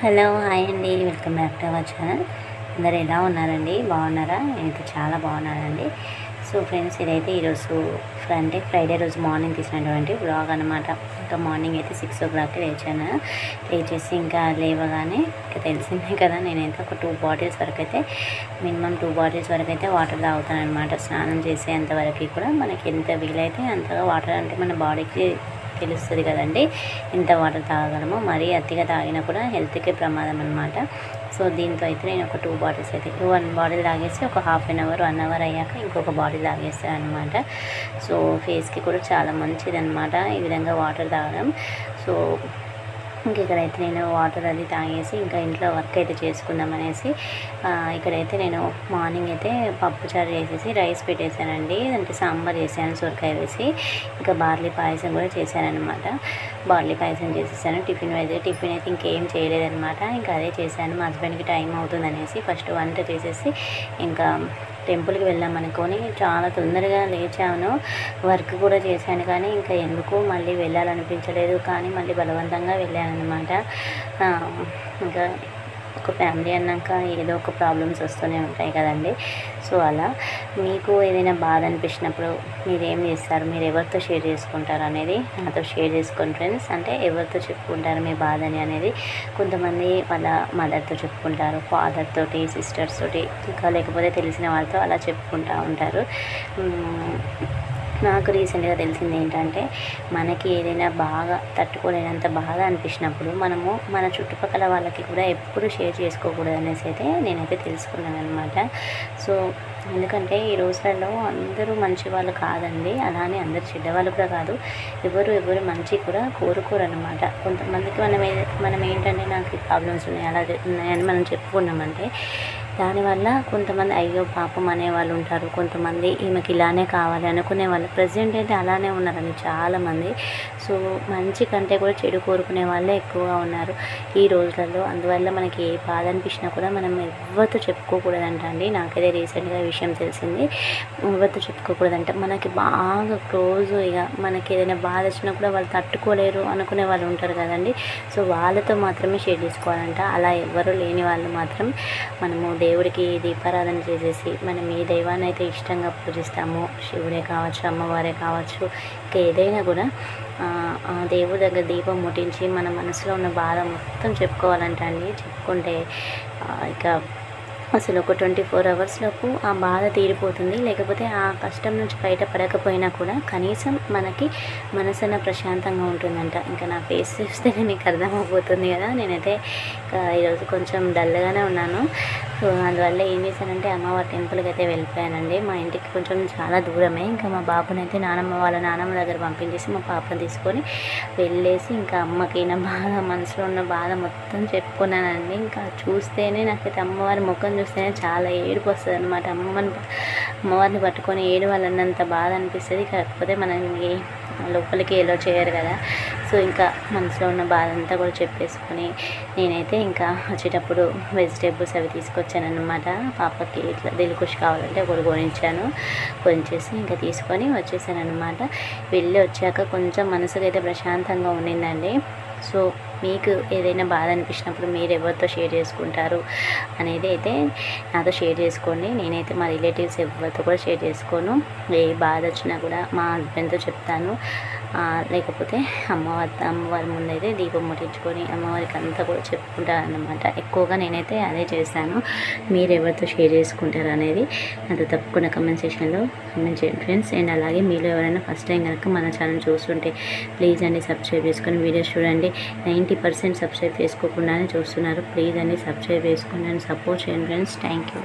Hello hi అండి, welcome back to our channel. అందరు ఎలా ఉన్నారండి? బాగున్నారా? నేనైతే చాలా బాగున్నానండి. సో ఫ్రెండ్స్, ఇదైతే ఈరోజు అంటే ఫ్రైడే రోజు మార్నింగ్ తీసినటువంటి వ్లాగ్ అనమాట. ఇంకా మార్నింగ్ అయితే 6 o'clock లేచాను. లేచేసి ఇంకా లేవగానే ఇంకా తెలిసిందే కదా, నేనైతే ఒక 2 bottles వరకు అయితే మినిమం 2 bottles వరకు అయితే వాటర్ తాగుతాను అనమాట. స్నానం చేసేంతవరకు కూడా మనకి ఎంత వీలైతే అంతగా వాటర్, అంటే మన బాడీకి తెలుస్తుంది కదండి ఎంత వాటర్ తాగగలమో. మరీ అతిగా తాగినా కూడా హెల్త్కి ప్రమాదం అనమాట. సో దీంతో అయితే నేను ఒక 2 bottles అయితే 1 bottle తాగేసి ఒక హాఫ్ అన్ అవర్ 1 hour అయ్యాక ఇంకొక బాటిల్ తాగేస్తాను అనమాట. సో ఫేస్కి కూడా చాలా మంచిది అనమాట ఈ విధంగా వాటర్ తాగడం. సో ఇంక ఇక్కడైతే నేను వాటర్ అది తాగేసి ఇంకా ఇంట్లో వర్క్ అయితే చేసుకుందాం అనేసి ఇక్కడైతే నేను మార్నింగ్ అయితే పప్పుచారు చేసేసి రైస్ పెట్టేశానండి. అంటే సాంబార్ చేశాను సొరకాయ వేసి. ఇంకా బార్లీ పాయసం కూడా చేశానమాట. బార్లీ పాయసం చేసేసాను. టిఫిన్ అయితే ఇంకేం చేయలేదనమాట. ఇంకా అదే చేశాను. మా హస్బెండ్కి టైం అవుతుంది అనేసి ఫస్ట్ వంట చేసేసి ఇంకా టెంపుల్కి వెళ్ళామనుకొని చాలా తొందరగా లేచాను. వర్క్ కూడా చేశాను కానీ ఇంకా ఎందుకు మళ్ళీ వెళ్ళాలనిపించలేదు. కానీ మళ్ళీ బలవంతంగా వెళ్ళాను అనమాట. ఇంకా ఒక ఫ్యామిలీ అన్నాక ఏదో ఒక ప్రాబ్లమ్స్ వస్తూనే ఉంటాయి కదండి. సో అలా మీకు ఏదైనా బాధ అనిపించినప్పుడు మీరు ఏం చేస్తారు, మీరు ఎవరితో షేర్ చేసుకుంటారు అనేది నాతో షేర్ చేసుకోండి ఫ్రెండ్స్. అంటే ఎవరితో చెప్పుకుంటారు మీ బాధని అనేది. కొంతమంది వాళ్ళ మదర్తో చెప్పుకుంటారు, ఫాదర్ తోటి, సిస్టర్స్ తోటి, ఇంకా లేకపోతే తెలిసిన వాళ్ళతో అలా చెప్పుకుంటూ ఉంటారు. నాకు రీసెంట్గా తెలిసింది ఏంటంటే, మనకి ఏదైనా బాగా తట్టుకోలేనంత బాధ అనిపించినప్పుడు మనము మన చుట్టుపక్కల వాళ్ళకి కూడా ఎప్పుడు షేర్ చేసుకోకూడదు అనేసి అయితే నేనైతే తెలుసుకున్నాను అనమాట. సో ఎందుకంటే ఈ రోజులలో అందరూ మంచి వాళ్ళు కాదండి, అలానే అందరు చెడ్డవాళ్ళు కూడా కాదు. ఎవరు మంచి కూడా కోరుకోరు అనమాట. కొంతమందికి మనం ఏంటంటే నాకు ఈ ప్రాబ్లమ్స్ ఉన్నాయి అలా ఉన్నాయని మనం చెప్పుకున్నామంటే దానివల్ల కొంతమంది అయ్యో పాపం అనేవాళ్ళు ఉంటారు. కొంతమంది ఈమెకి ఇలానే కావాలి అనుకునే వాళ్ళు ప్రజెంట్ అయితే అలానే ఉన్నారండి చాలామంది. సో మంచి కంటే కూడా చెడు కోరుకునే వాళ్ళే ఎక్కువగా ఉన్నారు ఈ రోజులలో. అందువల్ల మనకి ఏ బాధ అనిపించినా కూడా మనం ఎవరితో చెప్పుకోకూడదంట అండి. నాకైతే రీసెంట్గా ఈ విషయం తెలిసింది. ఎవరితో చెప్పుకోకూడదంట. మనకి బాగా క్లోజ్, ఇక మనకి ఏదైనా బాధ వచ్చినా కూడా వాళ్ళు తట్టుకోలేరు అనుకునే వాళ్ళు ఉంటారు కదండి. సో వాళ్ళతో మాత్రమే షేర్ చేసుకోవాలంట. అలా ఎవరు లేని వాళ్ళు మాత్రం మనము దేవుడికి దీపారాధన చేసేసి మనం ఏ దైవాన్ని అయితే ఇష్టంగా పూజిస్తామో, శివుడే కావచ్చు, అమ్మవారే కావచ్చు, ఇంకా ఏదైనా కూడా ఆ దేవుడి దగ్గర దీపం ముట్టించి మన మనసులో ఉన్న బాధ మొత్తం చెప్పుకోవాలంట అండి. చెప్పుకుంటే ఇక అసలు ఒక 24 hours లోపు ఆ బాధ తీరిపోతుంది. లేకపోతే ఆ కష్టం నుంచి బయటపడకపోయినా కూడా కనీసం మనకి మనసున ప్రశాంతంగా ఉంటుందంట. ఇంకా నా ఫేస్ చూస్తేనే మీకు అర్థమైపోతుంది కదా. నేనైతే ఈరోజు కొంచెం డల్గానే ఉన్నాను. సో అందువల్ల ఏం చేశానంటే అమ్మవారి టెంపుల్కి అయితే వెళ్ళిపోయానండి. మా ఇంటికి కొంచెం చాలా దూరమే. ఇంకా మా బాబుని అయితే వాళ్ళ నానమ్మ దగ్గర పంపించేసి మా పాపను తీసుకొని వెళ్ళేసి ఇంకా అమ్మకి నా బాధ, మనసులో ఉన్న బాధ మొత్తం చెప్పుకున్నానండి. ఇంకా చూస్తేనే నాకైతే అమ్మవారి ముఖం చూస్తేనే చాలా ఏడుపు వస్తుంది అనమాట. అమ్మవారిని పట్టుకొని ఏడవాలన్నంత బాధ అనిపిస్తుంది. కాకపోతే మనకి లోపలికి ఎలా చేయరు కదా. సో ఇంకా మనసులో ఉన్న బాధ అంతా కూడా చెప్పేసుకొని నేనైతే ఇంకా వచ్చేటప్పుడు వెజిటేబుల్స్ అవి తీసుకొచ్చాను అనమాట. పాపకి ఇట్లా దిల్కుష్ కావాలంటే ఒకటి కొనిచేసి ఇంకా తీసుకొని వచ్చేసాను అనమాట. వెళ్ళి వచ్చాక కొంచెం మనసుకైతే ప్రశాంతంగా ఉండిందండి. సో మీకు ఏదైనా బాధ అనిపించినప్పుడు మీరు ఎవరితో షేర్ చేసుకుంటారు అనేది అయితే నాతో షేర్ చేసుకోండి. నేనైతే మా రిలేటివ్స్ ఎవరితో కూడా షేర్ చేసుకోను. ఏ బాధ వచ్చినా కూడా మా హస్బెండ్తో చెప్తాను. లేకపోతే అమ్మవారి ముందైతే దీపం ముట్టించుకొని అమ్మవారికి అంతా కూడా చెప్పుకుంటాను అన్నమాట. ఎక్కువగా నేనైతే అదే చేస్తాను. మీరు ఎవరితో షేర్ చేసుకుంటారు అనేది నాతో తప్పకుండా కమెంట్ సెక్షన్లో కమెంట్ చేయండి ఫ్రెండ్స్. అండ్ అలాగే మీరు ఎవరైనా ఫస్ట్ టైం కనుక మన ఛానల్ చూస్తుంటే ప్లీజ్ అండి సబ్స్క్రైబ్ చేసుకొని వీడియోస్ చూడండి. 90% సబ్స్క్రైబ్ చేసుకోకుండానే చూస్తున్నారు. ప్లీజ్ అండి సబ్స్క్రైబ్ చేసుకోండి అండ్ సపోర్ట్ చేయండి ఫ్రెండ్స్. Thank you.